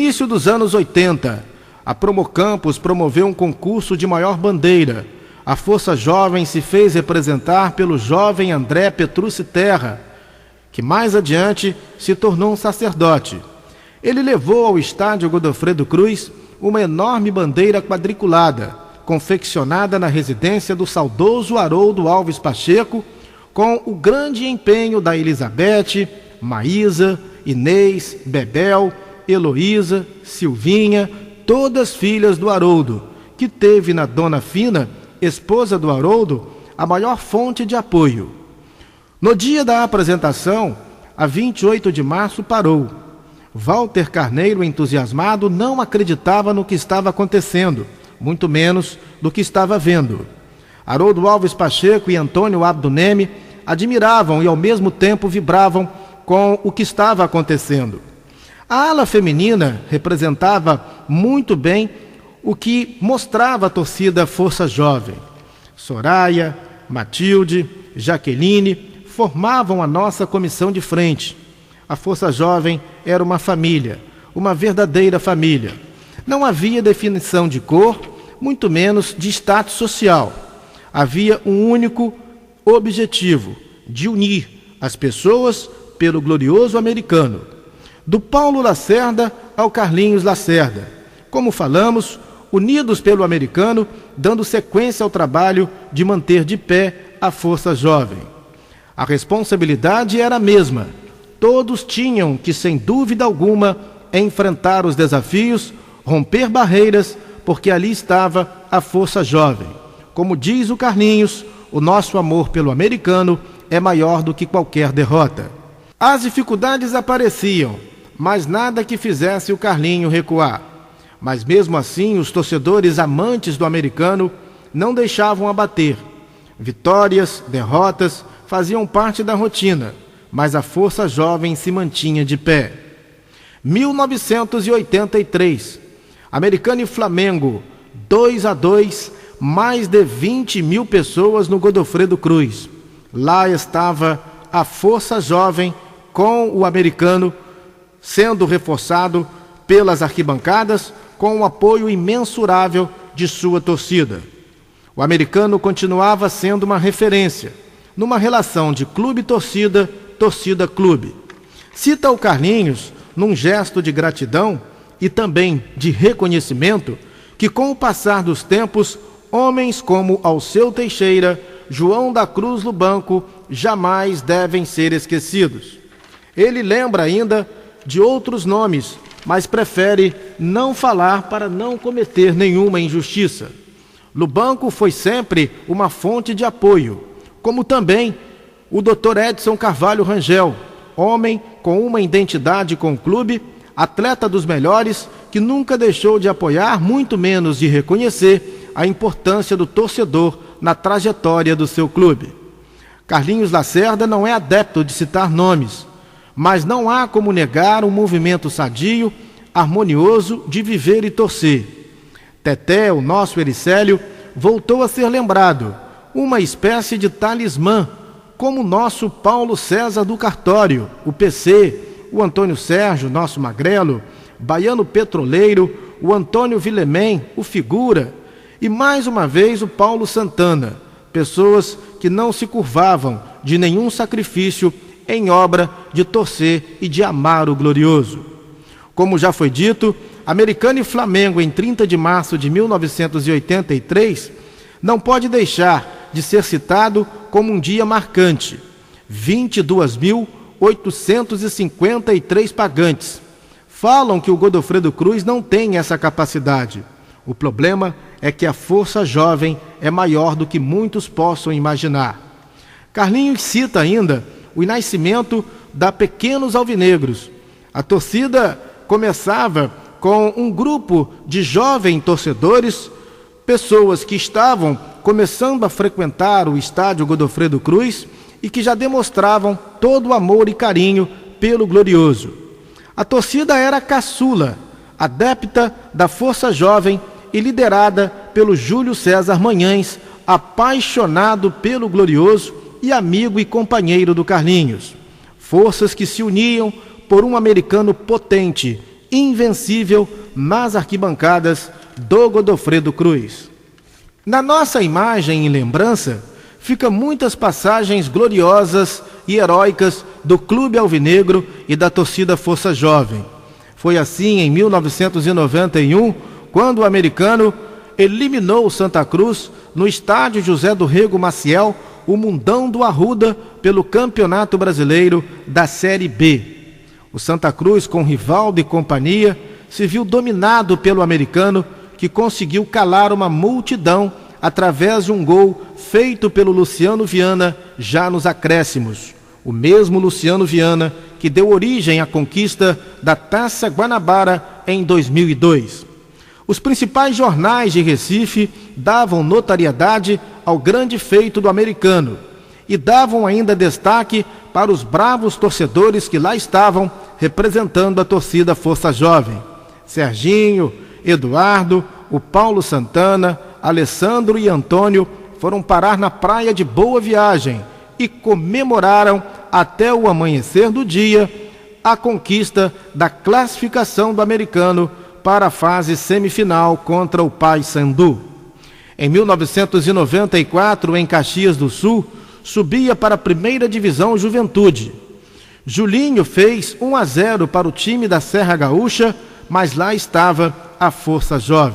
início dos anos 80, a Promocampus promoveu um concurso de maior bandeira. A Força Jovem se fez representar pelo jovem André Petrucci Terra, que mais adiante se tornou um sacerdote. Ele levou ao estádio Godofredo Cruz uma enorme bandeira quadriculada, confeccionada na residência do saudoso Haroldo Alves Pacheco, com o grande empenho da Elizabeth, Maísa, Inês, Bebel, Heloísa, Silvinha, todas filhas do Haroldo, que teve na Dona Fina, esposa do Haroldo, a maior fonte de apoio. No dia da apresentação, a 28 de março, parou. Walter Carneiro, entusiasmado, não acreditava no que estava acontecendo, muito menos do que estava vendo. Haroldo Alves Pacheco e Antônio Abduneme admiravam e ao mesmo tempo vibravam com o que estava acontecendo. A ala feminina representava muito bem o que mostrava a torcida Força Jovem. Soraya, Matilde, Jaqueline formavam a nossa comissão de frente. A Força Jovem era uma família, uma verdadeira família. Não havia definição de cor, muito menos de status social. Havia um único objetivo, de unir as pessoas pelo glorioso americano. Do Paulo Lacerda ao Carlinhos Lacerda. Como falamos, unidos pelo americano, dando sequência ao trabalho de manter de pé a Força Jovem. A responsabilidade era a mesma. Todos tinham que, sem dúvida alguma, enfrentar os desafios, romper barreiras, porque ali estava a Força Jovem. Como diz o Carlinhos, o nosso amor pelo americano é maior do que qualquer derrota. As dificuldades apareciam, mas nada que fizesse o Carlinho recuar. Mas mesmo assim, os torcedores amantes do americano não deixavam abater. Vitórias, derrotas faziam parte da rotina, mas a Força Jovem se mantinha de pé. 1983, Americano e Flamengo, 2-2, mais de 20 mil pessoas no Godofredo Cruz. Lá estava a Força Jovem com o americano, sendo reforçado pelas arquibancadas com o apoio imensurável de sua torcida. O americano continuava sendo uma referência, numa relação de clube-torcida, torcida-clube. Cita o Carlinhos, num gesto de gratidão e também de reconhecimento, que com o passar dos tempos, homens como Alceu Teixeira, João da Cruz Lubanco, jamais devem ser esquecidos. Ele lembra ainda de outros nomes, mas prefere não falar para não cometer nenhuma injustiça. Lubanco foi sempre uma fonte de apoio, como também o Dr. Edson Carvalho Rangel, homem com uma identidade com o clube, atleta dos melhores, que nunca deixou de apoiar, muito menos de reconhecer a importância do torcedor na trajetória do seu clube. Carlinhos Lacerda não é adepto de citar nomes, mas não há como negar um movimento sadio, harmonioso de viver e torcer. Teté, o nosso Ericélio, voltou a ser lembrado, uma espécie de talismã, como o nosso Paulo César do Cartório, o PC, o Antônio Sérgio, nosso Magrelo, Baiano Petroleiro, o Antônio Vilemem, o Figura, e mais uma vez o Paulo Santana, pessoas que não se curvavam de nenhum sacrifício em obra de torcer e de amar o glorioso. Como já foi dito, Americano e Flamengo em 30 de março de 1983 não pode deixar de ser citado como um dia marcante. 22.853 pagantes. Falam que o Godofredo Cruz não tem essa capacidade. O problema é que a Força Jovem é maior do que muitos possam imaginar. Carlinhos cita ainda o nascimento da Pequenos Alvinegros. A torcida começava com um grupo de jovens torcedores, pessoas que estavam começando a frequentar o estádio Godofredo Cruz e que já demonstravam todo o amor e carinho pelo glorioso. A torcida era caçula, adepta da Força Jovem e liderada pelo Júlio César Manhães, apaixonado pelo glorioso e amigo e companheiro do Carlinhos. Forças que se uniam por um americano potente, invencível nas arquibancadas do Godofredo Cruz. Na nossa imagem em lembrança, ficam muitas passagens gloriosas e heróicas do Clube Alvinegro e da torcida Força Jovem. Foi assim em 1991, quando o Americano eliminou o Santa Cruz no estádio José do Rego Maciel, o Mundão do Arruda, pelo Campeonato Brasileiro da Série B. O Santa Cruz, com Rivaldo e companhia, se viu dominado pelo Americano, que conseguiu calar uma multidão através de um gol feito pelo Luciano Viana já nos acréscimos. O mesmo Luciano Viana que deu origem à conquista da Taça Guanabara em 2002. Os principais jornais de Recife davam notariedade ao grande feito do Americano e davam ainda destaque para os bravos torcedores que lá estavam representando a torcida Força Jovem. Serginho, Eduardo, o Paulo Santana, Alessandro e Antônio foram parar na praia de Boa Viagem e comemoraram até o amanhecer do dia a conquista da classificação do Americano para a fase semifinal contra o Paysandu. Em 1994, em Caxias do Sul, subia para a primeira divisão Juventude. Julinho fez 1-0 para o time da Serra Gaúcha, mas lá estava a Força Jovem.